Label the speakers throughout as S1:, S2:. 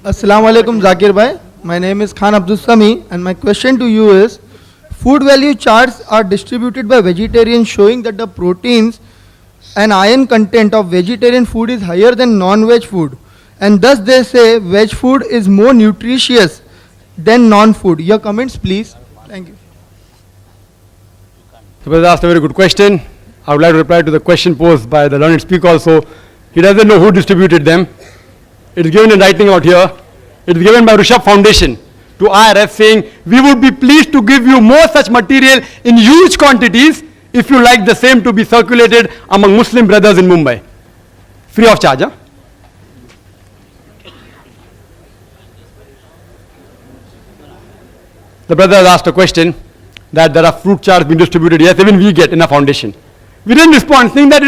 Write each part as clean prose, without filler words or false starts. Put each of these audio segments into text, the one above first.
S1: Assalamu alaikum Zakir bhai. My name is Khan Abdul Sami and my question to you is, food value charts are distributed by vegetarians showing that the proteins and iron content of vegetarian food is higher than non-veg food, and thus they say veg food is more nutritious than non-food. Your comments please. Thank you.
S2: The brother asked a very good question. I would like to reply to the question posed by the learned speaker also. He doesn't know who distributed them. It is given in writing out here. It is given by Rishabh Foundation to IRF saying, we would be pleased to give you more such material in huge quantities if you like the same to be circulated among Muslim brothers in Mumbai. Free of charge, huh? The brother has asked a question that there are fruit charts being distributed. Yes, even we get in a foundation. We didn't respond, saying that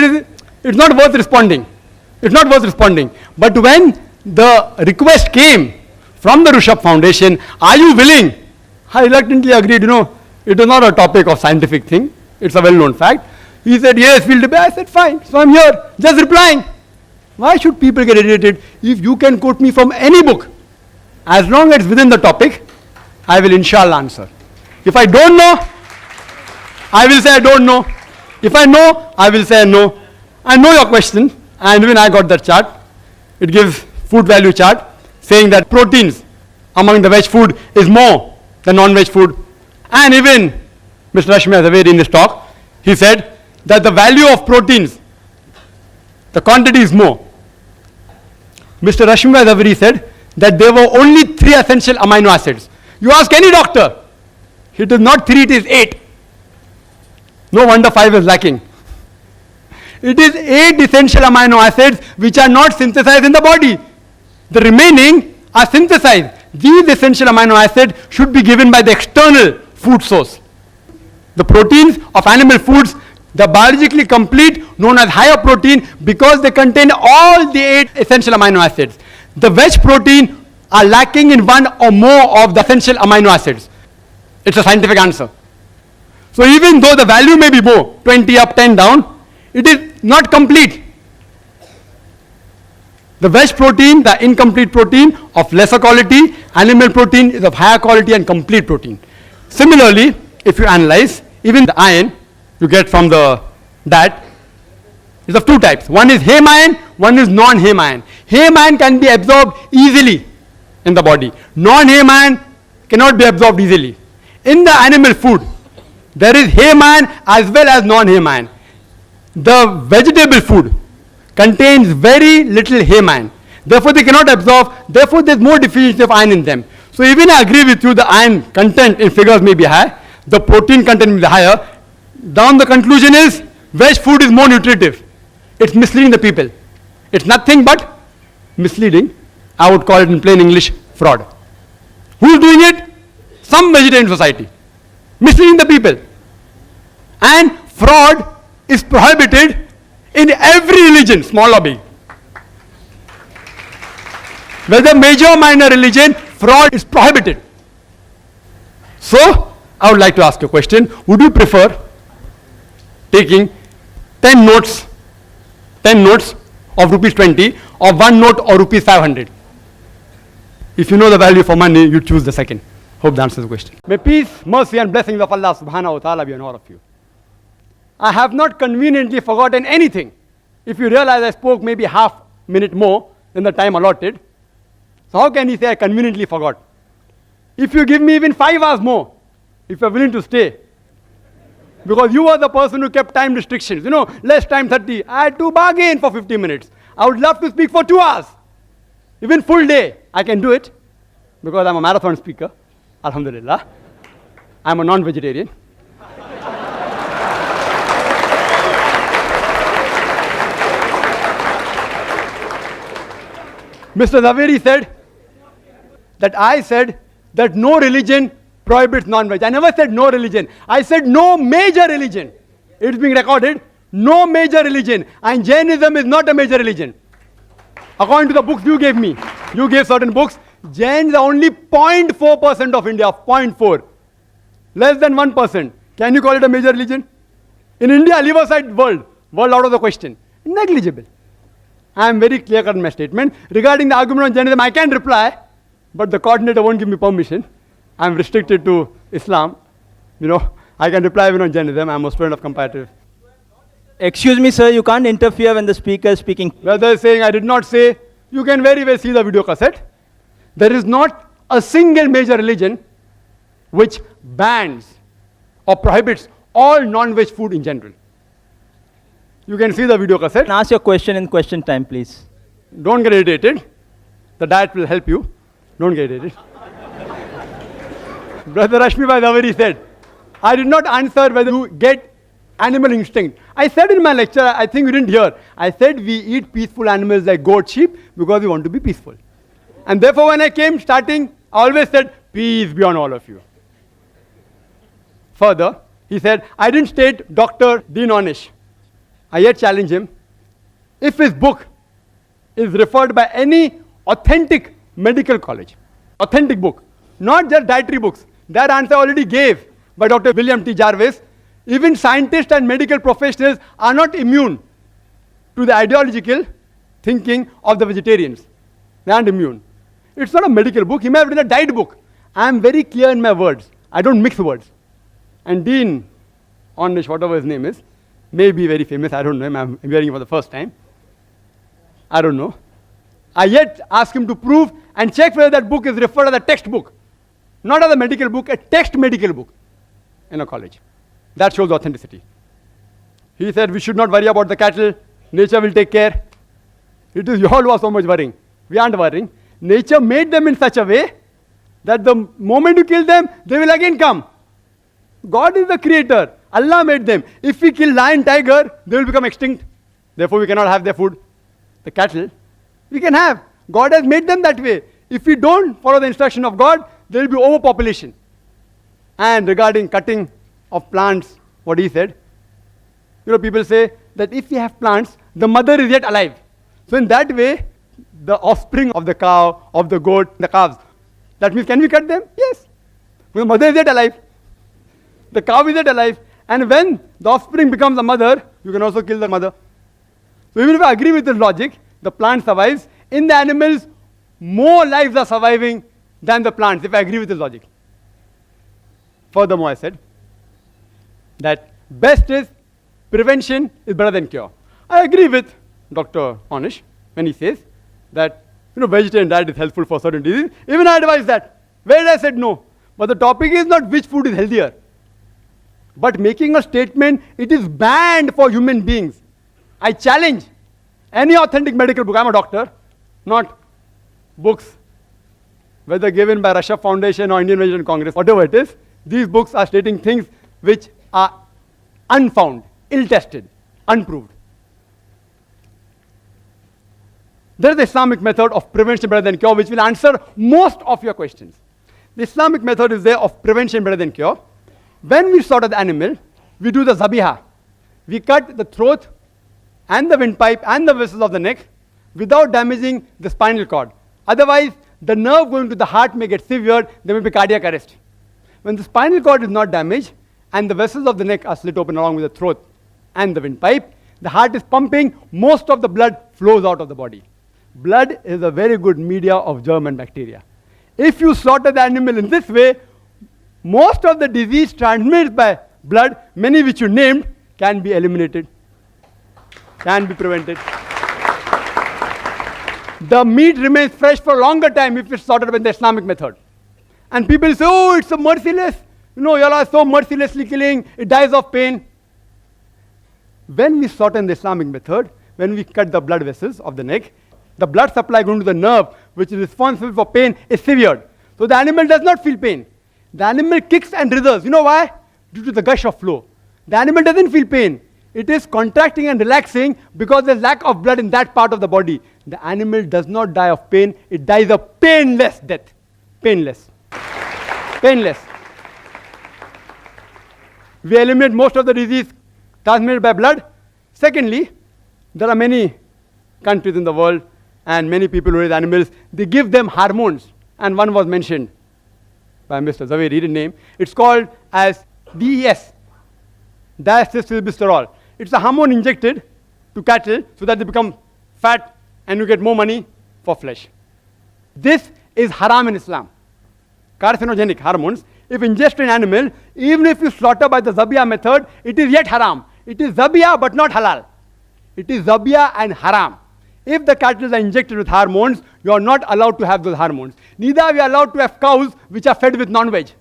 S2: it's not worth responding. It's not worth responding. But when the request came from the Rishabh Foundation, are you willing? I reluctantly agreed, it is not a topic of scientific thing. It's a well-known fact. He said, yes, we'll debate. I said, fine. So I'm here, just replying. Why should people get irritated? If you can quote me from any book, as long as it's within the topic, I will inshallah answer. If I don't know, I will say I don't know. If I know, I will say no. I know your question, and when I got that chart, it gives food value chart saying that proteins among the veg food is more than non-veg food. And even Mr. Rashmi Zaveri in this talk, he said that the value of proteins, the quantity is more. Mr. Rashmi Zaveri said that there were only 3 essential amino acids. You ask any doctor, it is not 3, it is 8. No wonder 5 is lacking. It is 8 essential amino acids which are not synthesized in the body. The remaining are synthesized. These essential amino acids should be given by the external food source. The proteins of animal foods, they are biologically complete, known as higher protein, because they contain all the 8 essential amino acids. The veg protein are lacking in 1 or more of the essential amino acids. It's a scientific answer. So even though the value may be more, 20 up, 10 down, it is not complete. The veg protein, the incomplete protein of lesser quality, animal protein is of higher quality and complete protein. Similarly, if you analyze, even the iron you get from the diet is of 2 types. One is heme iron, one is non-heme iron. Heme iron can be absorbed easily in the body. Non-heme iron cannot be absorbed easily. In the animal food, there is heme iron as well as non-heme iron. The vegetable food contains very little heme iron. Therefore, they cannot absorb. Therefore, there is more deficiency of iron in them. So, even I agree with you, the iron content in figures may be high. The protein content may be higher. Down the conclusion is, veg food is more nutritive. It's misleading the people. It's nothing but misleading. I would call it in plain English, fraud. Who is doing it? Some vegetarian society. Misleading the people. And fraud is prohibited in every religion, small or big. Whether major or minor religion, fraud is prohibited. So, I would like to ask you a question. Would you prefer taking 10 notes of rupees 20 or 1 note or rupees 500? If you know the value for money, you choose the second. Hope that answers the question. May peace, mercy and blessings of Allah subhanahu wa ta'ala be on all of you. I have not conveniently forgotten anything. If you realize I spoke maybe half minute more than the time allotted, so how can he say I conveniently forgot? If you give me even 5 hours more, if you are willing to stay, because you were the person who kept time restrictions, less time 30, I had to bargain for 50 minutes. I would love to speak for 2 hours. Even full day, I can do it, because I'm a marathon speaker, alhamdulillah. I'm a non-vegetarian. Mr. Zaveri said that I said that no religion prohibits non-veg. I never said no religion. I said no major religion. It's being recorded. No major religion. And Jainism is not a major religion. According to the books you gave me, you gave certain books, Jains are only 0.4% of India, 0.4. Less than 1%. Can you call it a major religion? In India, leave aside world out of the question. Negligible. I am very clear-cut in my statement. Regarding the argument on Jainism, I can reply but the coordinator won't give me permission. I'm restricted to Islam. I can reply even on Jainism. I'm a student of comparative.
S3: Excuse me, sir, you can't interfere when the speaker is speaking.
S2: Brother is saying, I did not say, you can very well see the video cassette. There is not a single major religion which bans or prohibits all non-veg food in general. You can see the video cassette.
S3: And ask your question in question time, please.
S2: Don't get irritated. The diet will help you. Don't get irritated. Brother Rashmi Bhai Dawari said, I did not answer whether you get animal instinct. I said in my lecture, I think you didn't hear, I said we eat peaceful animals like goat, sheep, because we want to be peaceful. And therefore when I came starting, I always said, peace be on all of you. Further, he said, I didn't state Dr. Dean Ornish. I yet challenge him. If his book is referred by any authentic medical college, authentic book, not just dietary books, that answer I already gave by Dr. William T. Jarvis. Even scientists and medical professionals are not immune to the ideological thinking of the vegetarians. They aren't immune. It's not a medical book. He may have written a diet book. I am very clear in my words. I don't mix words. And Dean Ornish, whatever his name is, may be very famous. I don't know him. I'm hearing him for the first time. I don't know. I yet ask him to prove and check whether that book is referred as a textbook. Not as a medical book, a text medical book in a college. That shows authenticity. He said we should not worry about the cattle. Nature will take care. It is you all who are so much worrying. We aren't worrying. Nature made them in such a way that the moment you kill them, they will again come. God is the creator. Allah made them. If we kill lion, tiger, they will become extinct. Therefore, we cannot have their food. The cattle, we can have. God has made them that way. If we don't follow the instruction of God, there will be overpopulation. And regarding cutting of plants, what he said, people say that if we have plants, the mother is yet alive. So in that way, the offspring of the cow, of the goat, the calves, that means can we cut them? Yes. The mother is yet alive. The cow is yet alive. And when the offspring becomes a mother, you can also kill the mother. So even if I agree with this logic, the plant survives. In the animals, more lives are surviving than the plants, if I agree with this logic. Furthermore, I said that best is prevention is better than cure. I agree with Dr. Ornish when he says that vegetarian diet is helpful for certain diseases. Even I advise that. Where I said no. But the topic is not which food is healthier, but making a statement, it is banned for human beings. I challenge any authentic medical book. I'm a doctor, not books, whether given by Russia Foundation or Indian Vegetarian Congress, whatever it is. These books are stating things which are unfound, ill-tested, unproved. There is the Islamic method of prevention better than cure, which will answer most of your questions. The Islamic method is there of prevention better than cure. When we slaughter the animal, we do the zabiha. We cut the throat and the windpipe and the vessels of the neck without damaging the spinal cord. Otherwise, the nerve going to the heart may get severed, there may be cardiac arrest. When the spinal cord is not damaged and the vessels of the neck are slit open along with the throat and the windpipe, the heart is pumping, most of the blood flows out of the body. Blood is a very good media of germ and bacteria. If you slaughter the animal in this way, most of the disease transmitted by blood, many which you named, can be eliminated, can be prevented. The meat remains fresh for a longer time if it's slaughtered by the Islamic method. And people say, oh, it's so merciless. You all are so mercilessly killing, it dies of pain. When we slaughter in the Islamic method, when we cut the blood vessels of the neck, the blood supply going to the nerve, which is responsible for pain, is severed. So the animal does not feel pain. The animal kicks and writhers. You know why? Due to the gush of flow. The animal doesn't feel pain. It is contracting and relaxing because there's lack of blood in that part of the body. The animal does not die of pain. It dies a painless death. Painless. Painless. We eliminate most of the disease transmitted by blood. Secondly, there are many countries in the world and many people who raise animals, they give them hormones. And one was mentioned by Mr. Zakir, he didn't name. It's called as DES, diacylglycerol. It's a hormone injected to cattle so that they become fat and you get more money for flesh. This is haram in Islam. Carcinogenic hormones, if ingested in animal, even if you slaughter by the zabiyah method, it is yet haram. It is zabiyah but not halal. It is zabiyah and haram. If the cattle are injected with hormones, you are not allowed to have those hormones. Neither are we allowed to have cows which are fed with non-veg.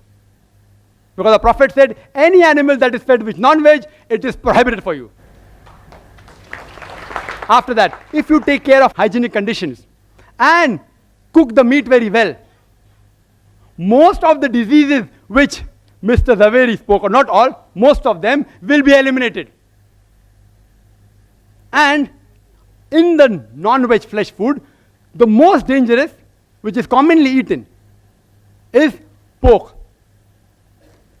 S2: Because the Prophet said, any animal that is fed with non-veg, it is prohibited for you. After that, if you take care of hygienic conditions and cook the meat very well, most of the diseases which Mr. Zaveri spoke, or not all, most of them will be eliminated. And in the non-veg flesh food, the most dangerous, which is commonly eaten, is pork.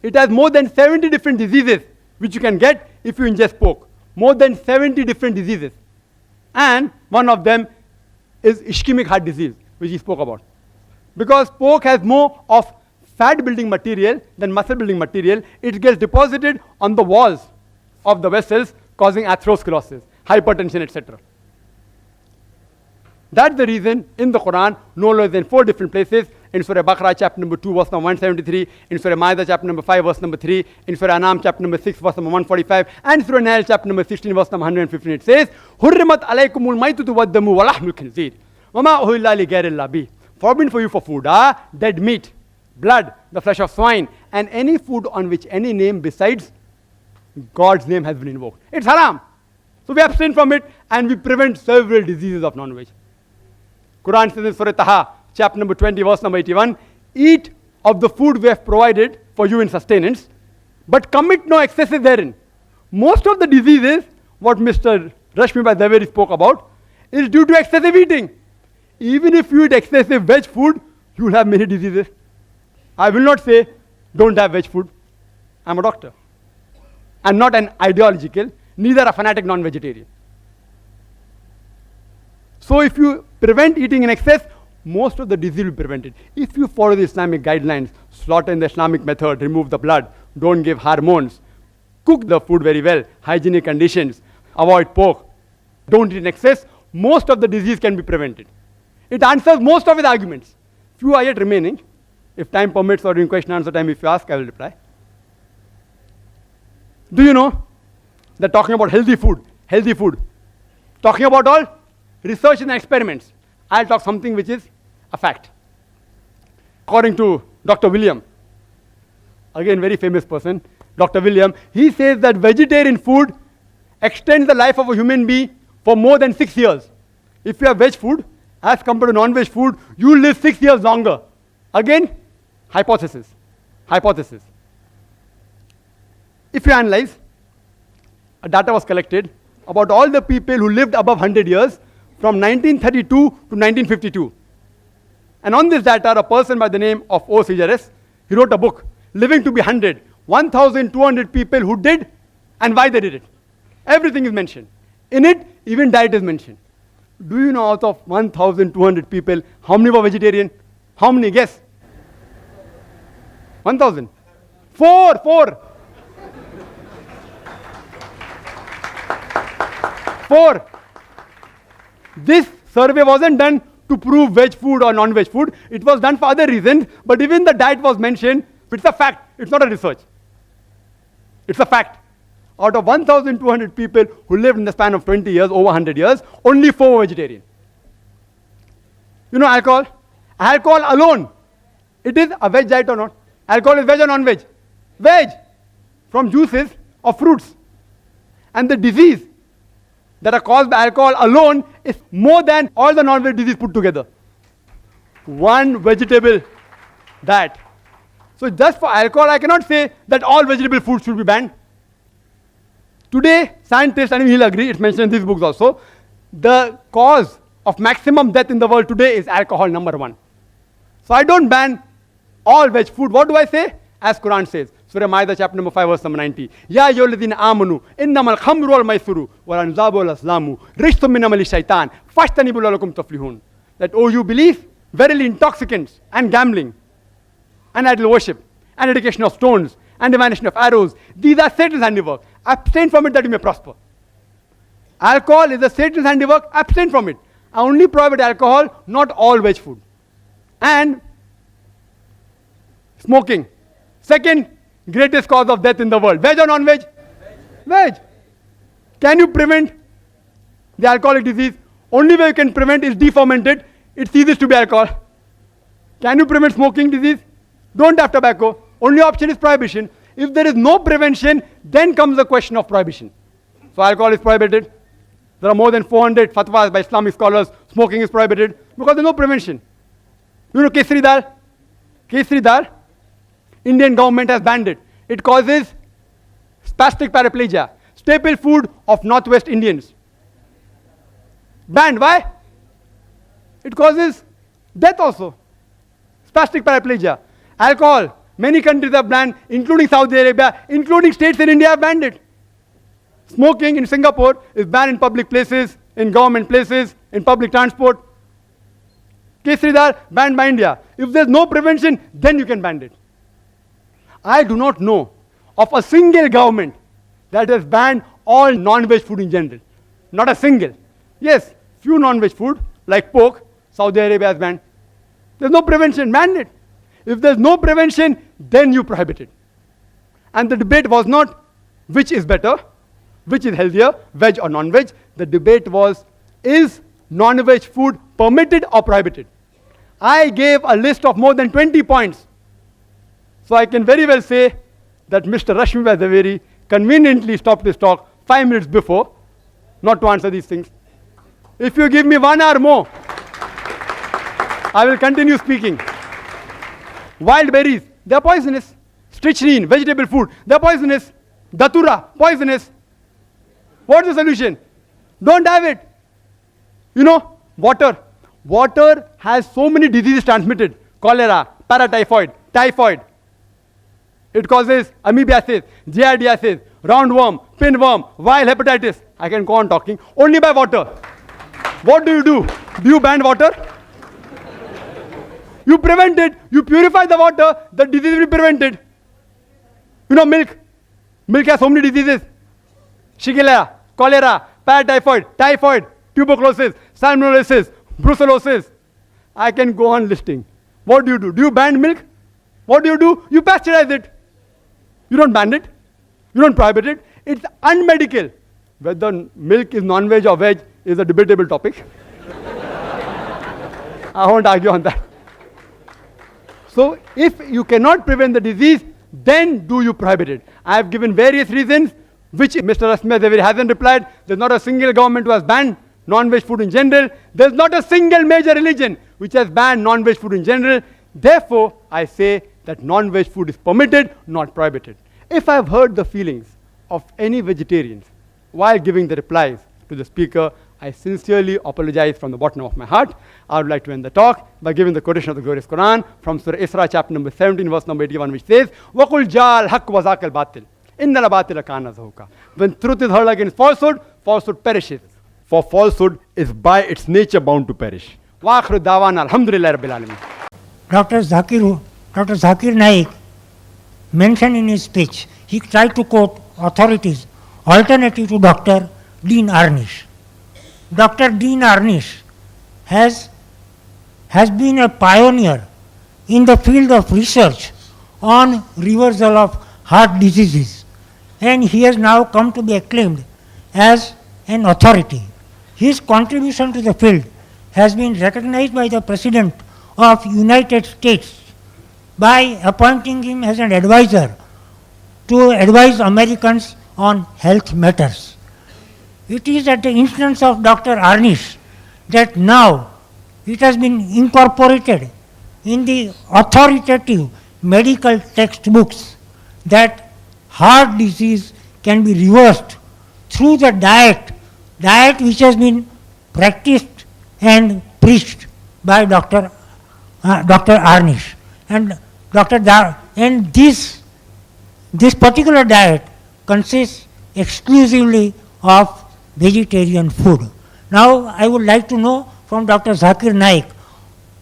S2: It has more than 70 different diseases which you can get if you ingest pork. More than 70 different diseases. And one of them is ischemic heart disease, which he spoke about. Because pork has more of fat building material than muscle building material, it gets deposited on the walls of the vessels, causing atherosclerosis, hypertension, etc. That's the reason in the Quran, no less than 4 different places, in Surah Baqarah chapter number 2 verse number 173, in Surah Ma'idah chapter number 5 verse number 3, in Surah Anam chapter number 6 verse number 145, and Surah Nahl chapter number 16 verse number 115, it says, Hurrimat alaykumul maitutu waddamu wa lahmul khinzir, wa ma uhilla li ghayrillah bih. Forbidden for you for food are dead meat, blood, the flesh of swine, and any food on which any name besides God's name has been invoked. It's haram. So we abstain from it and we prevent several diseases of non-veg. Quran says in Surah Taha, chapter number 20, verse number 81, eat of the food we have provided for you in sustenance, but commit no excesses therein. Most of the diseases, what Mr. Rashmi Bhai Zaveri spoke about, is due to excessive eating. Even if you eat excessive veg food, you will have many diseases. I will not say, don't have veg food. I'm a doctor. I'm not an ideological, neither a fanatic non-vegetarian. So if you prevent eating in excess, most of the disease will be prevented. If you follow the Islamic guidelines, slaughter in the Islamic method, remove the blood, don't give hormones, cook the food very well, hygienic conditions, avoid pork, don't eat in excess, most of the disease can be prevented. It answers most of his arguments. Few are yet remaining. If time permits or during question answer time, if you ask, I will reply. Do you know that talking about healthy food, talking about all research and experiments, I'll talk something which is a fact. According to Dr. William, again very famous person, Dr. William, he says that vegetarian food extends the life of a human being for more than 6 years. If you have veg food, as compared to non-veg food, you will live 6 years longer. Again, hypothesis. If you analyze, data was collected about all the people who lived above 100 years from 1932 to 1952. And on this data, a person by the name of O. Sejares, he wrote a book, Living to be 100, 1,200 people who did and why they did it. Everything is mentioned. In it, even diet is mentioned. Do you know out of 1,200 people, how many were vegetarian? How many? Guess. 1,000. 4. This survey wasn't done to prove veg food or non-veg food. It was done for other reasons, but even the diet was mentioned. It's a fact. It's not a research. It's a fact. Out of 1,200 people who lived in the span of 20 years, over 100 years, only 4 were vegetarian. You know alcohol? Alcohol alone, it is a veg diet or not? Alcohol is veg or non-veg? Veg. From juices of fruits. And the disease that are caused by alcohol alone is more than all the non-veg disease put together. One vegetable diet. So just for alcohol, I cannot say that all vegetable foods should be banned. Today, scientists, and he'll agree, it's mentioned in these books also, the cause of maximum death in the world today is alcohol, number 1. So I don't ban all veg food. What do I say? As Quran says, Surah Ma'idah chapter number 5 verse number 90. Ya ayyuhalladhina amanu innamal khamru wal maisuru wal anzabu wal azlamu rijsun min amali shaitan fajtanibu la'allakum tuflihun. That, oh, you believe, verily intoxicants and gambling and idol worship and dedication of stones and divination of arrows, these are Satan's handiwork. Abstain from it that you may prosper. Alcohol is a Satan's handiwork. Abstain from it. I only prohibit alcohol, not all veg food. and smoking. Second greatest cause of death in the world. Veg or non-veg? Veg. Can you prevent the alcoholic disease? Only way you can prevent is defermented. It ceases to be alcohol. Can you prevent smoking disease? Don't have tobacco. Only option is prohibition. If there is no prevention, then comes the question of prohibition. So alcohol is prohibited. There are more than 400 fatwas by Islamic scholars. Smoking is prohibited because there is no prevention. You know kesri dal? Kesri dal, Indian government has banned it. It causes spastic paraplegia, staple food of Northwest Indians. Banned. Why? It causes death also. Spastic paraplegia. Alcohol. Many countries have banned, including Saudi Arabia, including states in India have banned it. Smoking in Singapore is banned in public places, in government places, in public transport. Kesri dal banned by India. If there's no prevention, then you can ban it. I do not know of a single government that has banned all non-veg food in general. Not a single. Yes, few non-veg food like pork, Saudi Arabia has banned. There's no prevention, ban it. If there's no prevention, then you prohibit it. And the debate was not which is better, which is healthier, veg or non-veg. The debate was, is non-veg food permitted or prohibited? I gave a list of more than 20 points. So I can very well say that Mr. Rashmi Zaveri conveniently stopped his talk 5 minutes before, not to answer these things. If you give me 1 hour more, I will continue speaking. Wild berries, they are poisonous. Strychnine, vegetable food, they are poisonous. Datura, poisonous. What's the solution? Don't have it. You know, water. Water has so many diseases transmitted. Cholera, paratyphoid, typhoid. It causes amoebiasis, giardiasis, roundworm, pinworm, viral hepatitis. I can go on talking. Only by water. What do? Do you ban water? You prevent it. You purify the water, the disease will be prevented. You know, milk. Milk has so many diseases. Shigella, cholera, paratyphoid, typhoid, tuberculosis, salmonellosis, brucellosis. I can go on listing. What do? Do you ban milk? What do? You pasteurize it. You don't ban it. You don't prohibit it. It's unmedical. Whether milk is non-veg or veg is a debatable topic. I won't argue on that. So if you cannot prevent the disease, then do you prohibit it? I have given various reasons, which Mr. Rashmi Zaveri hasn't replied. There's not a single government who has banned non-veg food in general. There's not a single major religion which has banned non-veg food in general. Therefore, I say that non-veg food is permitted, not prohibited. If I have hurt the feelings of any vegetarians while giving the replies to the speaker, I sincerely apologize from the bottom of my heart. I would like to end the talk by giving the quotation of the glorious Quran from Surah Isra, chapter number 17, verse number 81, which says, وَقُلْ جَالْ حَقْ وَزَاكَ الْبَاطِلِ إِنَّ الْبَاطِلَ كَانَ زَهُوقًا. When truth is hurled against falsehood, falsehood perishes. For falsehood is by its nature bound to perish. وَآخِرُ دَعْوَانَا الْحَمْدُ لِلَّهِ رَبِّ الْعَالَمِينَ.
S4: Dr. Zakir Naik mentioned in his speech, he tried to quote authorities alternative to Dr. Dean Arnish. Dr. Dean Arnish has been a pioneer in the field of research on reversal of heart diseases, and he has now come to be acclaimed as an authority. His contribution to the field has been recognized by the President of United States by appointing him as an advisor to advise Americans on health matters. It is at the instance of Dr. Arnish that now it has been incorporated in the authoritative medical textbooks that heart disease can be reversed through the diet which has been practiced and preached by Dr. Arnish. And this particular diet consists exclusively of vegetarian food. Now I would like to know from Dr. Zakir Naik,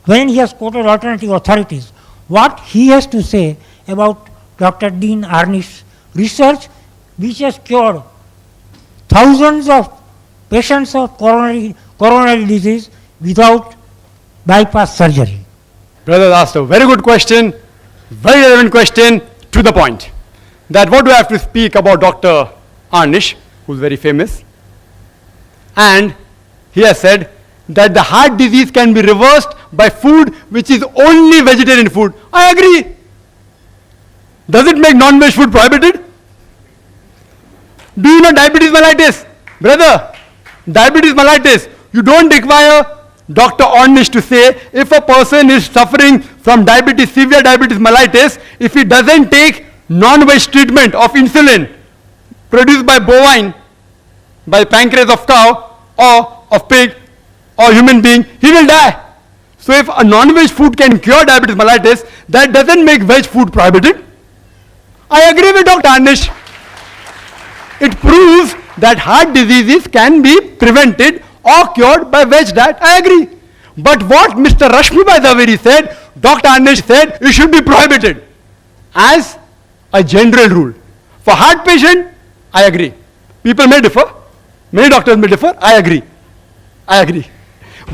S4: when he has quoted alternative authorities, what he has to say about Dr. Dean Arnish's research, which has cured thousands of patients of coronary disease without bypass surgery.
S2: Brother asked a very good question, very relevant question, to the point. That what do I have to speak about Dr. Arnish, who's very famous? And he has said that the heart disease can be reversed by food which is only vegetarian food. I agree. Does it make non-veg food prohibited? Do you know diabetes mellitus? Brother, diabetes mellitus, you don't require Dr. Ornish to say if a person is suffering from diabetes, severe diabetes mellitus, if he doesn't take non-veg treatment of insulin produced by bovine, by pancreas of cow or of pig or human being, he will die. So if a non-veg food can cure diabetes mellitus, that doesn't make veg food prohibited. I agree with Dr. Anish. It proves that heart diseases can be prevented or cured by veg diet. I agree. But what Mr. Rashmi Zaveri said, Dr. Anish said, it should be prohibited as a general rule. For heart patient, I agree. People may differ. Many doctors may differ. I agree. I agree.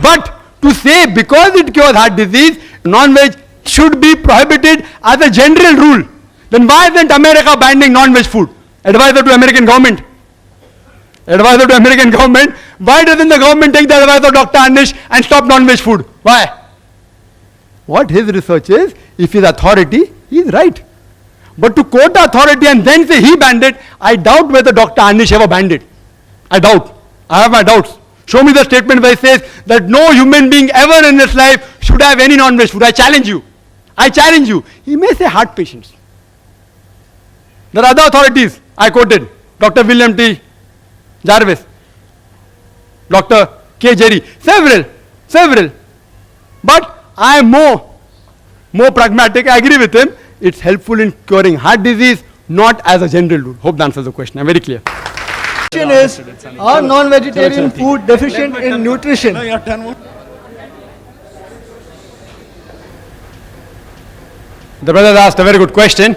S2: But to say because it cures heart disease, non-veg should be prohibited as a general rule, then why isn't America banning non-veg food? Advisor to American government. Advisor to American government. Why doesn't the government take the advice of Dr. Anish and stop non-veg food? Why? What his research is, if he's authority, he's right. But to quote the authority and then say he banned it, I doubt whether Dr. Anish ever banned it. I doubt. I have my doubts. Show me the statement where it says that no human being ever in his life should have any non-veg food. I challenge you. I challenge you. He may say heart patients. There are other authorities I quoted. Dr. William T. Jarvis, Dr. K. Jerry, several. But I am more pragmatic. I agree with him. It's helpful in curing heart disease, not as a general rule. Hope that answers the question. I'm very clear.
S1: Question is, are non-vegetarian food deficient in nutrition?
S2: The brother asked a very good question.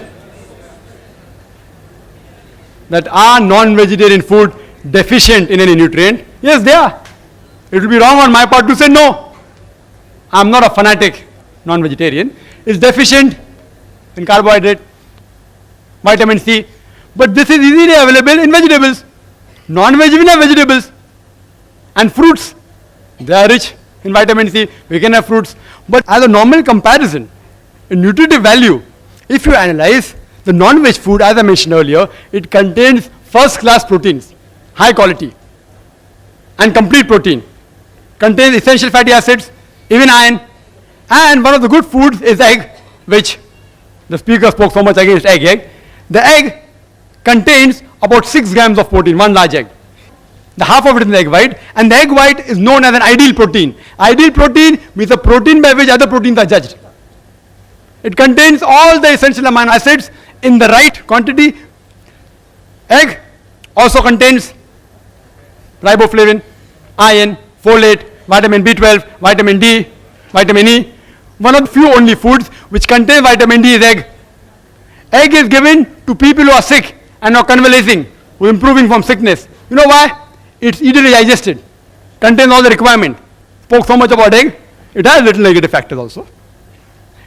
S2: That are non-vegetarian food deficient in any nutrient? Yes, they are. It will be wrong on my part to say no. I'm not a fanatic non-vegetarian. It's deficient in carbohydrate, vitamin C, but this is easily available in vegetables. Non-veg even have vegetables and fruits. They are rich in vitamin C. We can have fruits. But as a normal comparison, in nutritive value, if you analyze the non-veg food, as I mentioned earlier, it contains first-class proteins, high quality, and complete protein. Contains essential fatty acids, even iron, and one of the good foods is egg, which the speaker spoke so much against egg. The egg contains about 6 grams of protein, one large egg. The half of it is the egg white, and the egg white is known as an ideal protein. Ideal protein means a protein by which other proteins are judged. It contains all the essential amino acids in the right quantity. Egg also contains riboflavin, iron, folate, vitamin B12, vitamin D, vitamin E. One of the few only foods which contain vitamin D is egg. Egg is given to people who are sick and are convalescing, who are improving from sickness. You know why? It's easily digested, contains all the requirement. Spoke so much about egg, it has little negative factors also.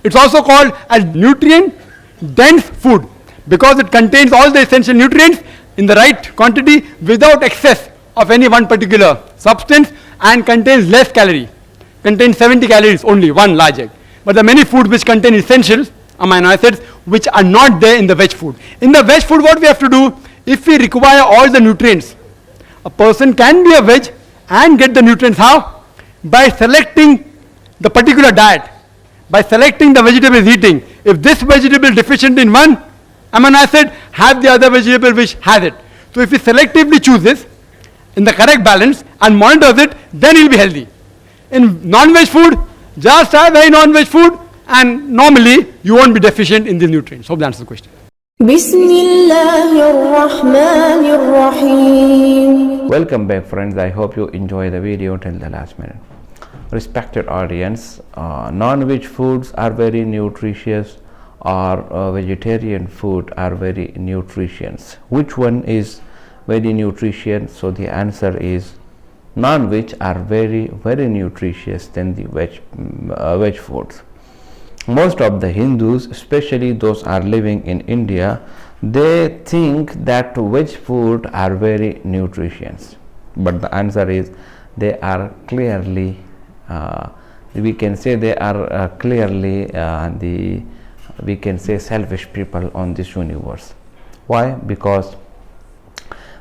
S2: It's also called as nutrient dense food because it contains all the essential nutrients in the right quantity without excess of any one particular substance and contains less calorie. Contains 70 calories only, one large egg. But there are many foods which contain essentials, amino acids, which are not there in the veg food. In the veg food, what we have to do, if we require all the nutrients, a person can be a veg and get the nutrients. How? By selecting the particular diet. By selecting the vegetable he's eating. If this vegetable is deficient in one amino acid, have the other vegetable which has it. So if he selectively chooses in the correct balance and monitors it, then he'll be healthy. In non-veg food, just have very non-veg food and normally you won't be deficient in these nutrients. Hope that answers the question.
S5: Welcome back, friends. I hope you enjoy the video till the last minute. Respected audience, non-veg foods are very nutritious or vegetarian food are very nutritious. Which one is very nutritious? So the answer is non-veg are very nutritious than the veg foods. most of the Hindus, especially those are living in India, they think that veg food are very nutritious, but the answer is they are clearly we can say they are clearly the we can say selfish people on this universe. Why? Because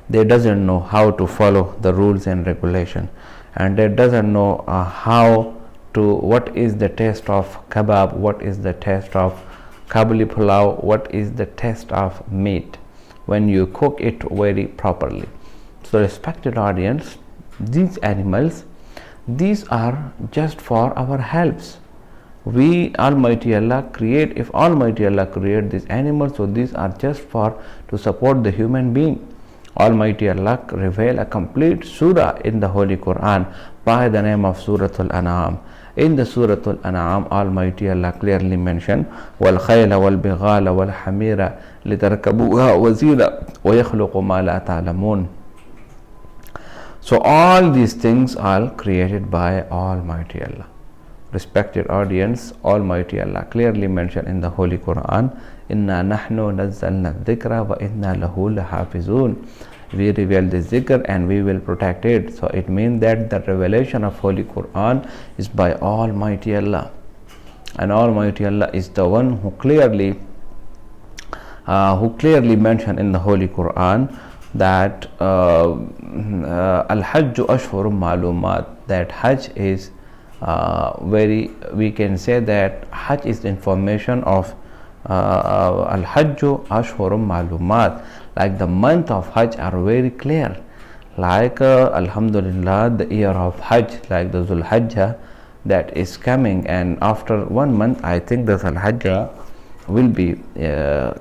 S5: they doesn't know how to follow the rules and regulation, and they doesn't know how to what is the taste of kebab, what is the taste of kabuli pulao, what is the taste of meat when you cook it very properly. So respected audience, these animals, these are just for our helps. We Almighty Allah create, if Almighty Allah create these animals, so these are just for to support the human being. Almighty Allah reveal a complete surah in the Holy Quran by the name of Surah Al-An'am. In the Surah Al-An'am, Almighty Allah clearly mentioned وَالْخَيْلَ وَالْبِغَالَ وَالْحَمِيرَ لِتَرْكَبُوهَا وَزِينَةً وَيَخْلُقُ مَا لَا تَعْلَمُونَ. So all these things are created by Almighty Allah. Respected audience, Almighty Allah clearly mentioned in the Holy Quran, Inna nahnu nazzalna dhikra wa inna lahu lahafizun. We reveal the zikr and we will protect it. So it means that the revelation of Holy Quran is by Almighty Allah, and Almighty Allah is the one who clearly mentioned in the Holy Quran that Al-Hajj Ashhurum Malumat, that Hajj is very, we can say that Hajj is the information of Al-Hajj Ashhurum Malumat, like the month of Hajj are very clear, like Alhamdulillah, the year of Hajj, like the Zul Hajjah that is coming, and after 1 month I think the Zul Hajjah will be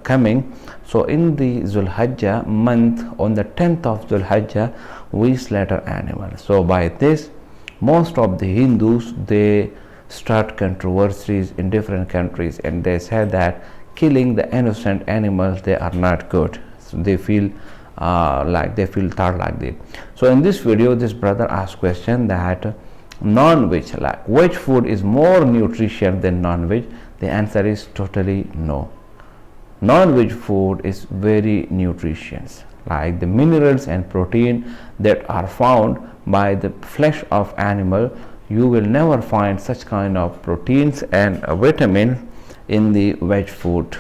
S5: coming. So in the Zul Hajjah month, on the 10th of Zul Hajjah, we slaughter animals. So by this, most of the Hindus, they start controversies in different countries, and they say that killing the innocent animals, they are not good. So they feel thought like this. So in this video, this brother asked question that non-veg, like veg food is more nutritious than non-veg. The answer is totally no. Non-veg food is very nutritious, like the minerals and protein that are found by the flesh of animal, you will never find such kind of proteins and vitamin in the veg food.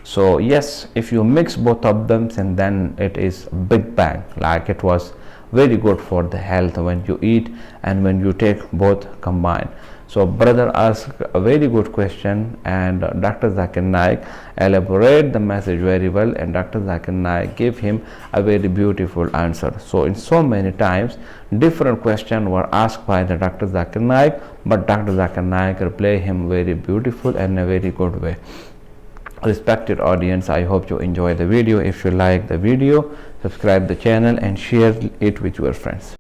S5: So yes, if you mix both of them, and then it is big bang, like it was very good for the health when you eat and when you take both combined. So brother asked a very good question, and Dr. Zakir Naik elaborate the message very well, and Dr. Zakir Naik gave him a very beautiful answer. So in so many times different questions were asked by the Dr. Zakir Naik, but Dr. Zakir Naik replied him very beautiful and a very good way. Respected audience, I hope you enjoy the video. If you like the video, subscribe the channel and share it with your friends.